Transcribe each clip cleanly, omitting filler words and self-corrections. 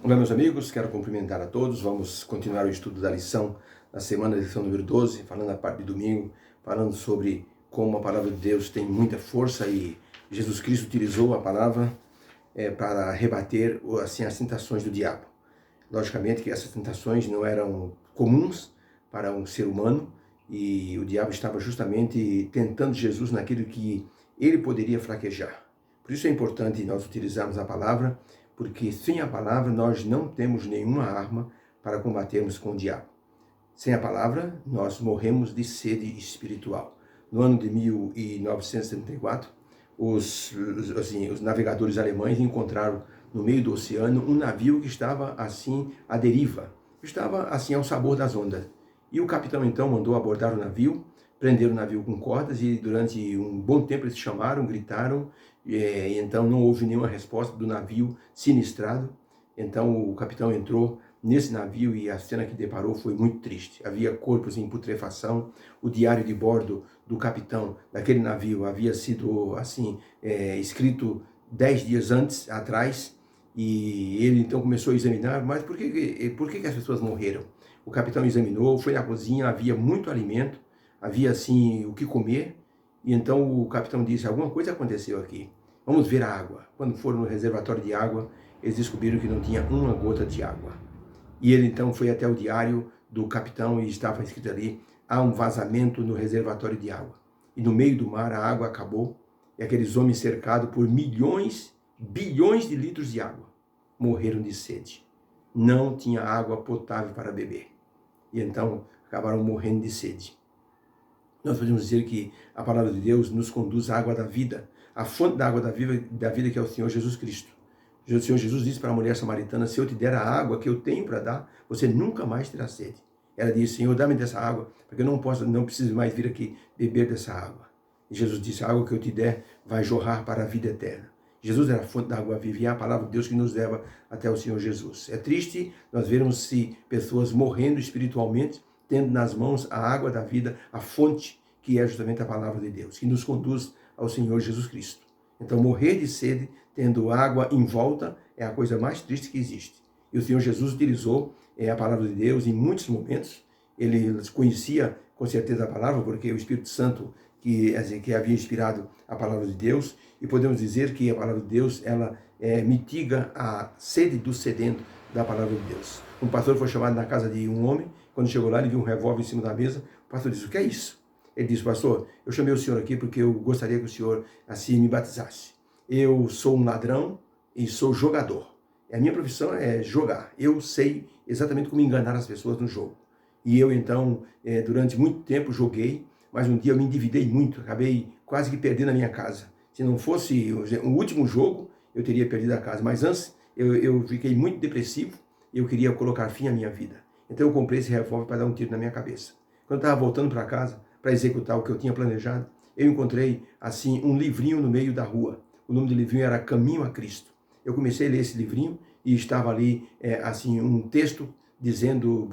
Olá, meus amigos, quero cumprimentar a todos. Vamos continuar o estudo da lição da semana, lição número 12, falando a parte de domingo, falando sobre como a palavra de Deus tem muita força e Jesus Cristo utilizou a palavra para rebater assim, as tentações do diabo. Logicamente que essas tentações não eram comuns para um ser humano e o diabo estava justamente tentando Jesus naquilo que ele poderia fraquejar. Por isso é importante nós utilizarmos a palavra, porque sem a palavra nós não temos nenhuma arma para combatermos com o diabo. Sem a palavra, nós morremos de sede espiritual. No ano de 1974, os navegadores alemães encontraram no meio do oceano um navio que estava assim à deriva, estava assim ao sabor das ondas. E o capitão então mandou abordar o navio, prender o navio com cordas e durante um bom tempo eles chamaram, gritaram, e então não houve nenhuma resposta do navio sinistrado. Então o capitão entrou nesse navio e a cena que deparou foi muito triste. Havia corpos em putrefação, o diário de bordo do capitão daquele navio havia sido assim escrito 10 dias atrás, e ele então começou a examinar, mas por que as pessoas morreram? O capitão examinou, foi na cozinha, havia muito alimento, havia assim o que comer, e então o capitão disse, alguma coisa aconteceu aqui, vamos ver a água. Quando foram no reservatório de água, eles descobriram que não tinha uma gota de água. E ele então foi até o diário do capitão e estava escrito ali, há um vazamento no reservatório de água. E no meio do mar a água acabou, e aqueles homens cercados por milhões, bilhões de litros de água, morreram de sede. Não tinha água potável para beber. E então acabaram morrendo de sede. Nós podemos dizer que a palavra de Deus nos conduz à água da vida, a fonte da água da vida que é o Senhor Jesus Cristo. O Senhor Jesus disse para a mulher samaritana, se eu te der a água que eu tenho para dar, você nunca mais terá sede. Ela disse, Senhor, dá-me dessa água, porque eu não preciso mais vir aqui beber dessa água. E Jesus disse, a água que eu te der vai jorrar para a vida eterna. Jesus era a fonte da água viva e é a palavra de Deus que nos leva até o Senhor Jesus. É triste nós vermos pessoas morrendo espiritualmente, tendo nas mãos a água da vida, a fonte que é justamente a palavra de Deus, que nos conduz ao Senhor Jesus Cristo. Então, morrer de sede, tendo água em volta, é a coisa mais triste que existe. E o Senhor Jesus utilizou a palavra de Deus em muitos momentos. Ele conhecia com certeza a palavra, porque o Espírito Santo que havia inspirado a palavra de Deus, e podemos dizer que a palavra de Deus, ela mitiga a sede do sedento da palavra de Deus. Um pastor foi chamado na casa de um homem, quando chegou lá, ele viu um revólver em cima da mesa, o pastor disse, o que é isso? Ele disse, pastor, eu chamei o senhor aqui porque eu gostaria que o senhor assim me batizasse. Eu sou um ladrão e sou jogador. A minha profissão é jogar. Eu sei exatamente como enganar as pessoas no jogo. E eu então, durante muito tempo joguei, mas um dia eu me endividei muito, acabei quase que perdendo a minha casa. Se não fosse o último jogo, eu teria perdido a casa. Mas antes, eu fiquei muito depressivo e eu queria colocar fim à minha vida. Então eu comprei esse revólver para dar um tiro na minha cabeça. Quando eu estava voltando para casa, para executar o que eu tinha planejado, eu encontrei assim um livrinho no meio da rua. O nome do livrinho era Caminho a Cristo. Eu comecei a ler esse livrinho e estava ali assim um texto dizendo,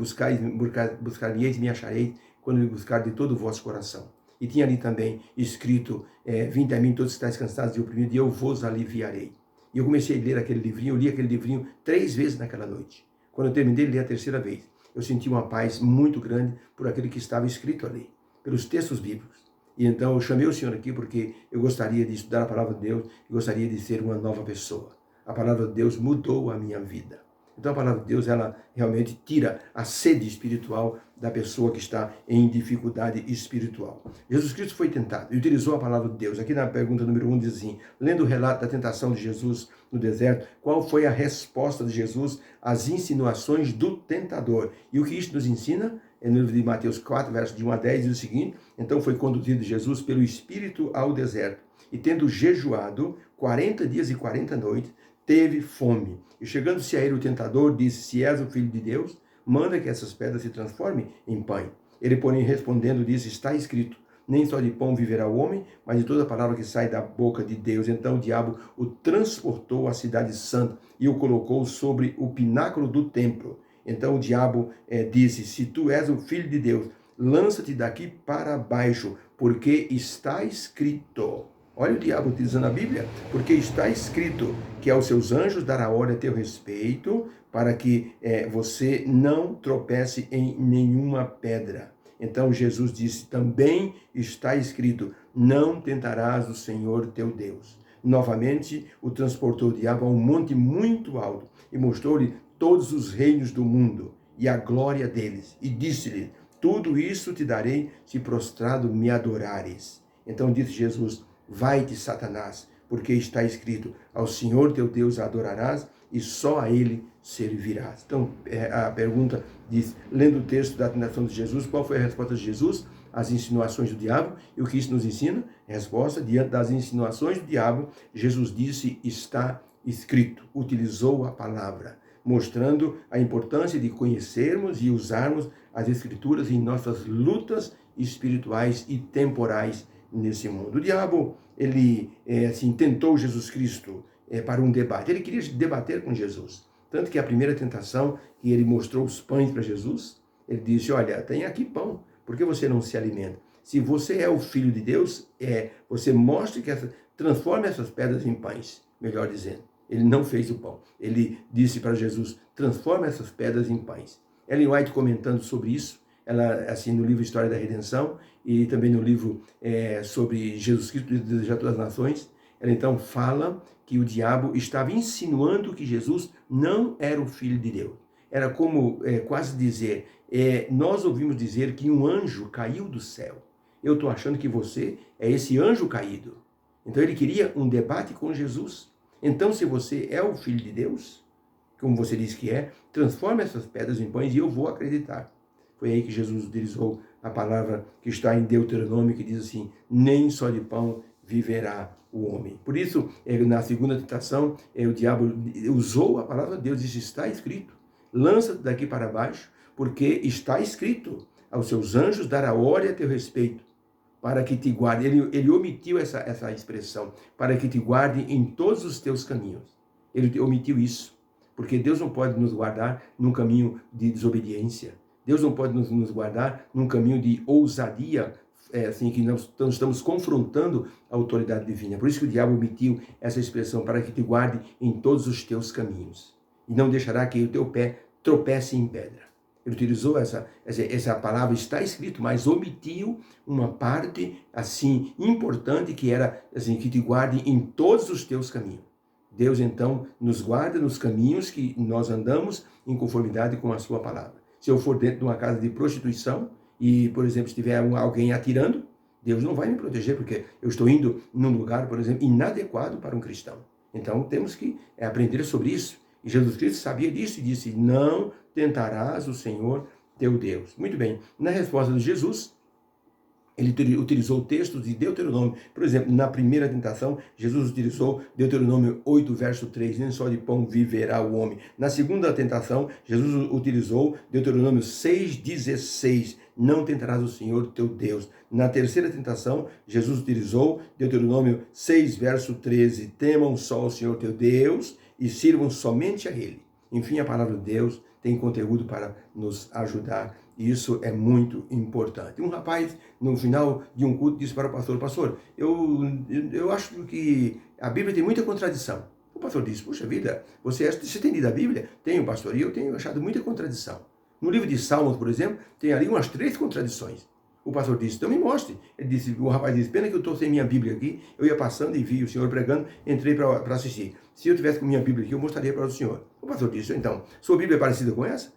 buscar-me-eis e me achareis quando me buscar de todo o vosso coração. E tinha ali também escrito, vinde a mim todos que estáis cansados e oprimidos, e eu vos aliviarei. E eu comecei a ler aquele livrinho, eu li aquele livrinho 3 vezes naquela noite. Quando eu terminei de ler a 3ª vez, eu senti uma paz muito grande por aquilo que estava escrito ali, pelos textos bíblicos. E então eu chamei o Senhor aqui porque eu gostaria de estudar a palavra de Deus e gostaria de ser uma nova pessoa. A palavra de Deus mudou a minha vida. Então a palavra de Deus, ela realmente tira a sede espiritual da pessoa que está em dificuldade espiritual. Jesus Cristo foi tentado e utilizou a palavra de Deus. Aqui na pergunta número 1 diz assim, lendo o relato da tentação de Jesus no deserto, qual foi a resposta de Jesus às insinuações do tentador? E o que isso nos ensina? No livro de Mateus 4, versos de 1 a 10, diz o seguinte, então foi conduzido Jesus pelo Espírito ao deserto, e tendo jejuado 40 dias e 40 noites, teve fome. E chegando-se a ele o tentador, disse, se és o Filho de Deus, manda que essas pedras se transformem em pão. Ele, porém, respondendo, disse, está escrito, nem só de pão viverá o homem, mas de toda palavra que sai da boca de Deus. Então o diabo o transportou à cidade santa e o colocou sobre o pináculo do templo. Então o diabo disse, se tu és o Filho de Deus, lança-te daqui para baixo, porque está escrito. Olha o diabo utilizando a Bíblia, porque está escrito que aos seus anjos dará ordem a teu respeito, para que você não tropece em nenhuma pedra. Então Jesus disse, também está escrito, não tentarás o Senhor teu Deus. Novamente o transportou o diabo a um monte muito alto e mostrou-lhe todos os reinos do mundo e a glória deles. E disse-lhe, tudo isso te darei se prostrado me adorares. Então disse Jesus, vai-te, Satanás, porque está escrito, ao Senhor teu Deus adorarás e só a Ele servirás. Então, a pergunta diz, lendo o texto da tentação de Jesus, qual foi a resposta de Jesus? As insinuações do diabo. E o que isso nos ensina? Resposta, diante das insinuações do diabo, Jesus disse, está escrito. Utilizou a palavra, mostrando a importância de conhecermos e usarmos as Escrituras em nossas lutas espirituais e temporais nesse mundo. O diabo, ele tentou Jesus Cristo para um debate. Ele queria debater com Jesus. Tanto que a primeira tentação, que ele mostrou os pães para Jesus, ele disse, olha, tem aqui pão, por que você não se alimenta? Se você é o Filho de Deus, você mostre que transforme essas pedras em pães, melhor dizendo. Ele não fez o pão. Ele disse para Jesus, transforma essas pedras em pães. Ellen White comentando sobre isso, ela, assim, no livro História da Redenção, e também no livro sobre Jesus Cristo, Desejar todas as Nações, ela então fala que o diabo estava insinuando que Jesus não era o Filho de Deus. Era como quase dizer, nós ouvimos dizer que um anjo caiu do céu. Eu estou achando que você é esse anjo caído. Então ele queria um debate com Jesus. Então, se você é o Filho de Deus, como você diz que transforme essas pedras em pães e eu vou acreditar. Foi aí que Jesus utilizou a palavra que está em Deuteronômio, que diz assim, nem só de pão viverá o homem. Por isso, na segunda tentação, o diabo usou a palavra de Deus, disse, está escrito, lança-te daqui para baixo, porque está escrito, aos seus anjos dará ordem a teu respeito, para que te guarde. Ele omitiu essa expressão, para que te guarde em todos os teus caminhos. Ele omitiu isso, porque Deus não pode nos guardar num caminho de desobediência. Deus não pode nos guardar num caminho de ousadia, assim, que nós estamos confrontando a autoridade divina. Por isso que o diabo omitiu essa expressão, para que te guarde em todos os teus caminhos. E não deixará que o teu pé tropece em pedra. Ele utilizou essa palavra, está escrito, mas omitiu uma parte, assim, importante, que era, assim, que te guarde em todos os teus caminhos. Deus, então, nos guarda nos caminhos que nós andamos em conformidade com a sua palavra. Se eu for dentro de uma casa de prostituição e, por exemplo, estiver alguém atirando, Deus não vai me proteger, porque eu estou indo num lugar, por exemplo, inadequado para um cristão. Então, temos que aprender sobre isso. E Jesus Cristo sabia disso e disse, não tentarás o Senhor teu Deus. Muito bem, na resposta de Jesus, ele utilizou textos de Deuteronômio. Por exemplo, na primeira tentação, Jesus utilizou Deuteronômio 8, verso 3, nem só de pão viverá o homem. Na segunda tentação, Jesus utilizou Deuteronômio 6, 16, não tentarás o Senhor teu Deus. Na terceira tentação, Jesus utilizou Deuteronômio 6, verso 13, temam só o Senhor teu Deus e sirvam somente a Ele. Enfim, a palavra de Deus tem conteúdo para nos ajudar. E isso é muito importante. Um rapaz, no final de um culto, disse para o pastor, pastor, eu acho que a Bíblia tem muita contradição. O pastor disse, puxa vida, você tem lido a Bíblia? Tenho, pastor, e eu tenho achado muita contradição. No livro de Salmos, por exemplo, tem ali umas 3 contradições. O pastor disse, então me mostre. O rapaz disse, pena que eu estou sem minha Bíblia aqui, eu ia passando e vi o senhor pregando, entrei para assistir. Se eu tivesse com minha Bíblia aqui, eu mostraria para o senhor. O pastor disse, então, sua Bíblia é parecida com essa?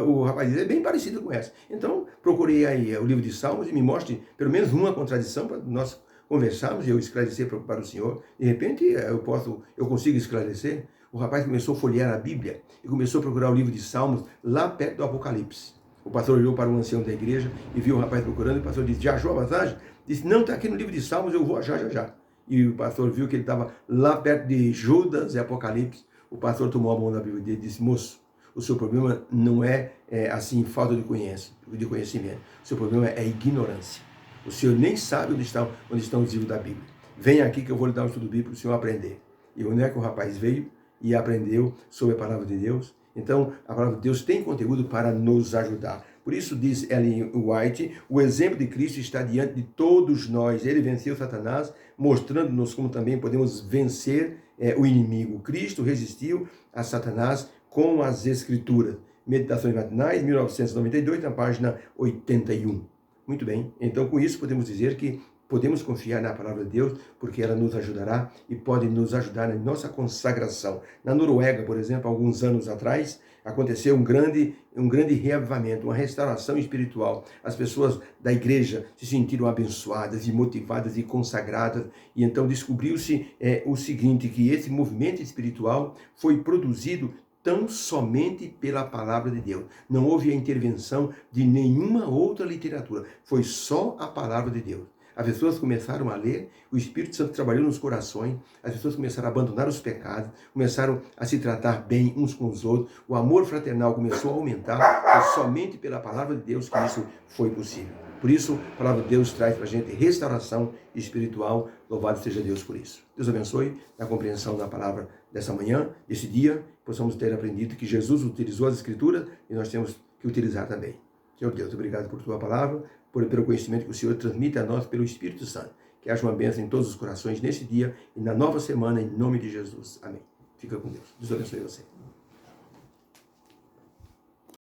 O rapaz disse, é bem parecida com essa. Então, procurei aí o livro de Salmos e me mostre pelo menos uma contradição para nós conversarmos e eu esclarecer para o senhor. De repente, eu consigo esclarecer. O rapaz começou a folhear a Bíblia e começou a procurar o livro de Salmos lá perto do Apocalipse. O pastor olhou para um ancião da igreja e viu o rapaz procurando, e o pastor disse, já achou a passagem? Disse, não, está aqui no livro de Salmos, eu vou achar já. E o pastor viu que ele estava lá perto de Judas e Apocalipse. O pastor tomou a mão da Bíblia dele e disse, moço, o seu problema não é assim, falta de conhecimento. O seu problema é ignorância. O senhor nem sabe onde estão os livros da Bíblia. Venha aqui que eu vou lhe dar um estudo bíblico para o senhor aprender. E onde é que o rapaz veio e aprendeu sobre a palavra de Deus? Então, a palavra de Deus tem conteúdo para nos ajudar. Por isso diz Ellen White, o exemplo de Cristo está diante de todos nós. Ele venceu Satanás, mostrando-nos como também podemos vencer o inimigo. Cristo resistiu a Satanás com as Escrituras. Meditações Matinais, 1992, na página 81. Muito bem, então com isso podemos dizer que podemos confiar na palavra de Deus, porque ela nos ajudará e pode nos ajudar na nossa consagração. Na Noruega, por exemplo, alguns anos atrás, aconteceu um grande reavivamento, uma restauração espiritual. As pessoas da igreja se sentiram abençoadas e motivadas e consagradas. E então descobriu-se o seguinte, que esse movimento espiritual foi produzido tão somente pela palavra de Deus. Não houve a intervenção de nenhuma outra literatura. Foi só a palavra de Deus. As pessoas começaram a ler, o Espírito Santo trabalhou nos corações, as pessoas começaram a abandonar os pecados, começaram a se tratar bem uns com os outros, o amor fraternal começou a aumentar, foi somente pela palavra de Deus que isso foi possível. Por isso, a palavra de Deus traz para a gente restauração espiritual, louvado seja Deus por isso. Deus abençoe na compreensão da palavra dessa manhã, desse dia, possamos ter aprendido que Jesus utilizou as Escrituras e nós temos que utilizar também. Senhor Deus, obrigado por tua palavra, pelo conhecimento que o Senhor transmite a nós pelo Espírito Santo. Que haja uma bênção em todos os corações nesse dia e na nova semana, em nome de Jesus. Amém. Fica com Deus. Deus abençoe você.